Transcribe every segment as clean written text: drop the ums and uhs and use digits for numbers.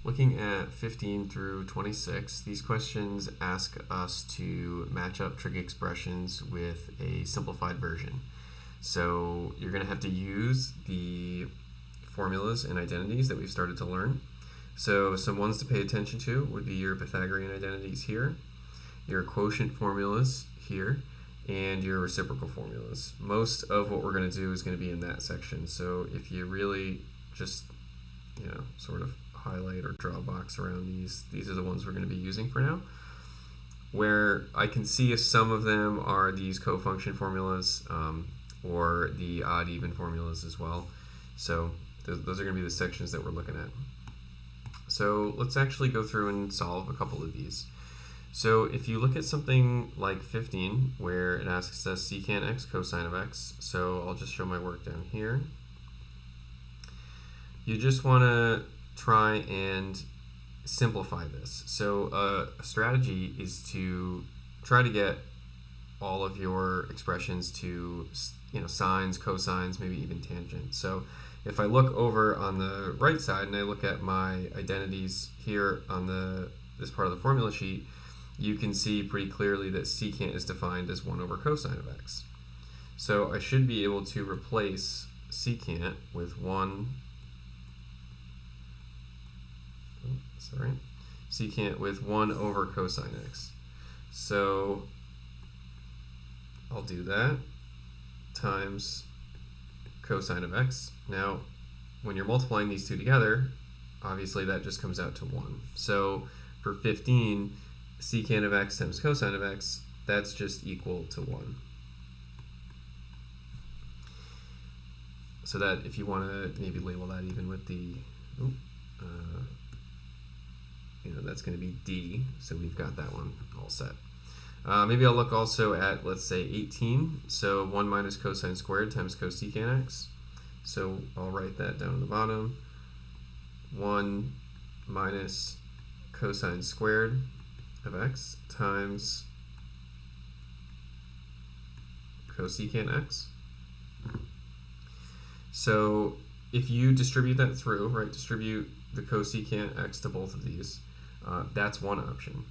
Looking at 15 through 26, these questions ask us to match up trig expressions with a simplified version. So you're going to have to use the formulas and identities that we've started to learn. So some ones to pay attention to would be your Pythagorean identities here, your quotient formulas here, and your reciprocal formulas. Most of what we're going to do is going to be in that section. So if you really just, sort of highlight or draw a box around these are the ones we're going to be using for now. Where I can see if some of them are these cofunction formulas or the odd-even formulas as well. So those are going to be the sections that we're looking at. So let's actually go through and solve a couple of these. So if you look at something like 15, where it asks us secant x cosine of x, so I'll just show my work down here. You just want to try and simplify this. So a strategy is to try to get all of your expressions to sines, cosines, maybe even tangents. So if I look over on the right side and I look at my identities here on this part of the formula sheet, you can see pretty clearly that secant is defined as 1 over cosine of x. So I should be able to replace secant with 1 over cosine x. So I'll do that times cosine of x. Now, when you're multiplying these two together, obviously that just comes out to 1. So for 15, secant of x times cosine of x, that's just equal to 1. So that, if you want to maybe label that even with the, that's going to be d, so we've got that one all set. Maybe I'll look also at, let's say, 18, so 1 minus cosine squared times cosecant x. So I'll write that down at the bottom. 1 minus cosine squared of x times cosecant x. So if you distribute that through, distribute the cosecant x to both of these, that's one option.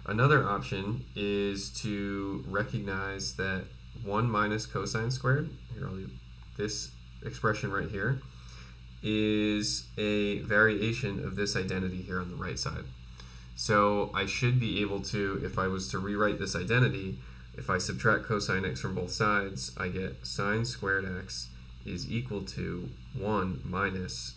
Another option is to recognize that 1 minus cosine squared, here I'll do this expression right here, is a variation of this identity here on the right side. So I should be able to, if I was to rewrite this identity, if I subtract cosine x from both sides, I get sine squared x is equal to 1 minus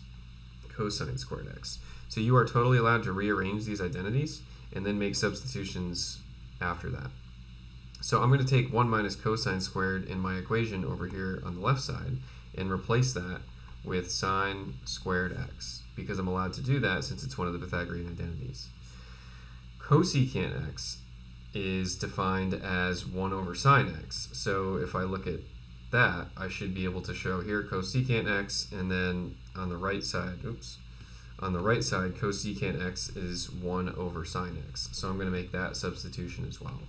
cosine squared x. So you are totally allowed to rearrange these identities and then make substitutions after that. So I'm going to take 1 minus cosine squared in my equation over here on the left side and replace that with sine squared x, because I'm allowed to do that since it's one of the Pythagorean identities. Cosecant x is defined as 1 over sine x. So if I look at that, I should be able to show here cosecant x, and then on the right side, cosecant x is 1 over sine x. So I'm going to make that substitution as well.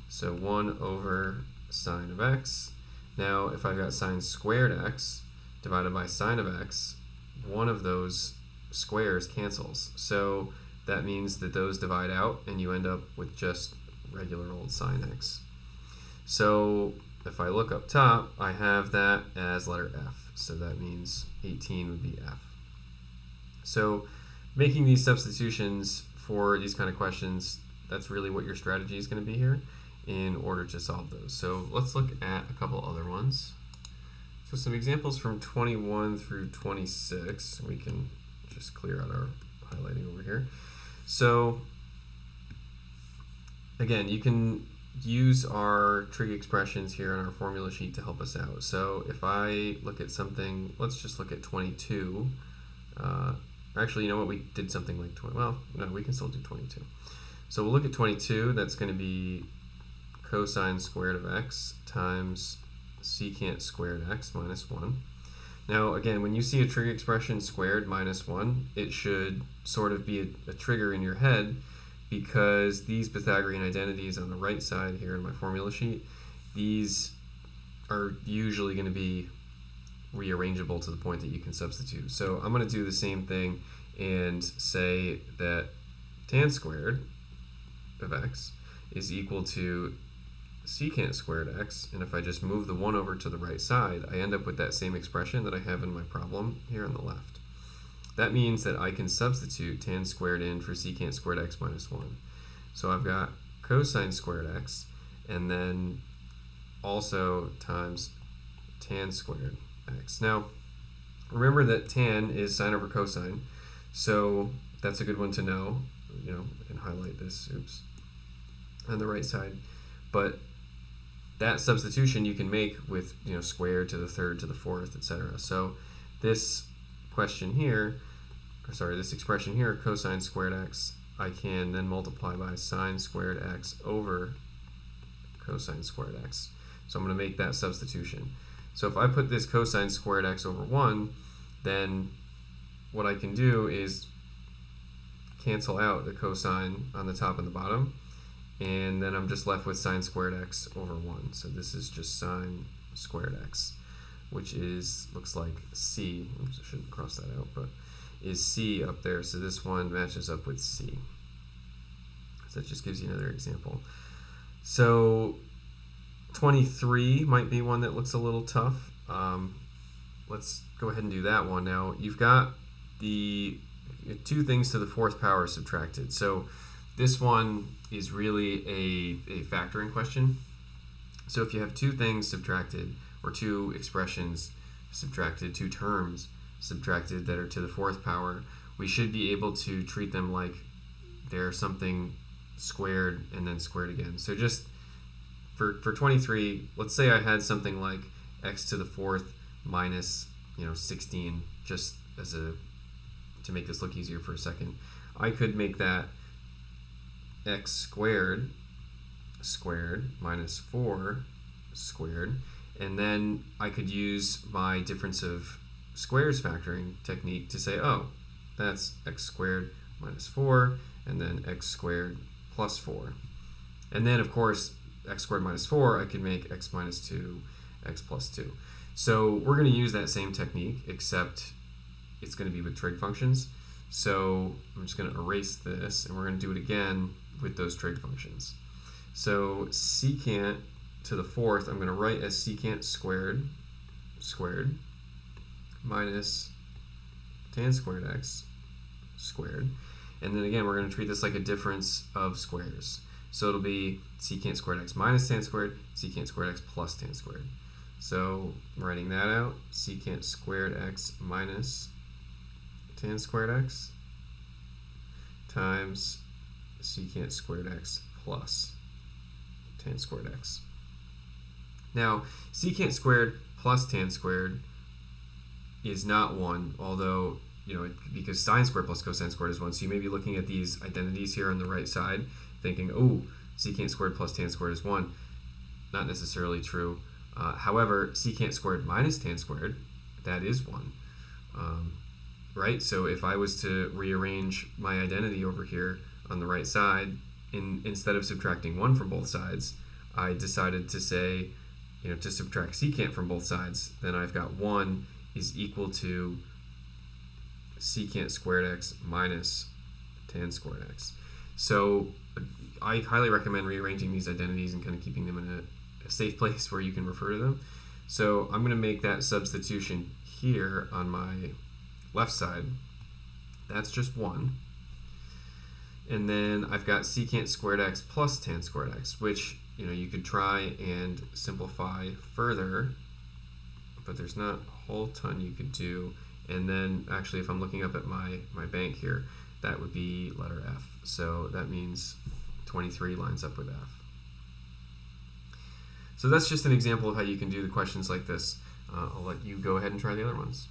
So 1 over sine of x. Now, if I've got sine squared x divided by sine of x, one of those squares cancels. So that means that those divide out, and you end up with just regular old sine x. So if I look up top, I have that as letter F. So that means 18 would be F. So making these substitutions for these kind of questions, that's really what your strategy is going to be here in order to solve those. So let's look at a couple other ones. So some examples from 21 through 26. We can just clear out our highlighting over here. So again, you can use our trig expressions here on our formula sheet to help us out. So if I look at something, let's just look at 22. Actually, you know what, we did something like 20. Well, no, we can still do 22. So we'll look at 22. That's going to be cosine squared of x times secant squared x minus 1. Now, again, when you see a trig expression squared minus 1, it should sort of be a trigger in your head, because these Pythagorean identities on the right side here in my formula sheet, these are usually going to be rearrangeable to the point that you can substitute. So I'm going to do the same thing and say that tan squared of x is equal to secant squared x, and if I just move the 1 over to the right side, I end up with that same expression that I have in my problem here on the left. That means that I can substitute tan squared in for secant squared x minus 1. So I've got cosine squared x, and then also times tan squared x. Now, remember that tan is sine over cosine, so that's a good one to know, and highlight this, on the right side. But that substitution you can make with, square to the third to the fourth, etc. So this question here, this expression here, cosine squared x, I can then multiply by sine squared x over cosine squared x. So I'm going to make that substitution. So if I put this cosine squared x over 1, then what I can do is cancel out the cosine on the top and the bottom, and then I'm just left with sine squared x over 1. So this is just sine squared x, which looks like c. Oops, I shouldn't cross that out, but is c up there. So this one matches up with c. So that just gives you another example. So 23 might be one that looks a little tough. Let's go ahead and do that one. Now you've got the 2 things to the 4th power subtracted. So this one is really a factoring question. So if you have 2 things subtracted, or 2 expressions subtracted, 2 terms subtracted that are to the 4th power, we should be able to treat them like they're something squared and then squared again. So just for 23, let's say I had something like x to the 4th minus 16, just to make this look easier for a second. I could make that x squared minus 4 squared, and then I could use my difference of squares factoring technique to say, oh, that's x squared minus 4, and then x squared plus 4. And then, of course, x squared minus 4, I could make x minus 2, x plus 2. So we're going to use that same technique, except it's going to be with trig functions. So I'm just going to erase this, and we're going to do it again with those trig functions. So secant to the 4th, I'm going to write as secant squared minus tan squared x squared. And then again, we're going to treat this like a difference of squares. So it'll be secant squared x minus tan squared, secant squared x plus tan squared. So writing that out, secant squared x minus tan squared x times secant squared x plus tan squared x. Now, secant squared plus tan squared is not 1, although, because sine squared plus cosine squared is 1, so you may be looking at these identities here on the right side, thinking, oh, secant squared plus tan squared is 1. Not necessarily true. However, secant squared minus tan squared, that is 1. Right? So if I was to rearrange my identity over here on the right side, instead of subtracting 1 from both sides, I decided to say, to subtract secant from both sides, then I've got 1 is equal to secant squared x minus tan squared x. So I highly recommend rearranging these identities and kind of keeping them in a safe place where you can refer to them. So I'm going to make that substitution here on my left side. That's just 1. And then I've got secant squared x plus tan squared x, which you could try and simplify further, but there's not a whole ton you could do. And then actually, if I'm looking up at my bank here, that would be letter F. So that means 23 lines up with F. So that's just an example of how you can do the questions like this. I'll let you go ahead and try the other ones.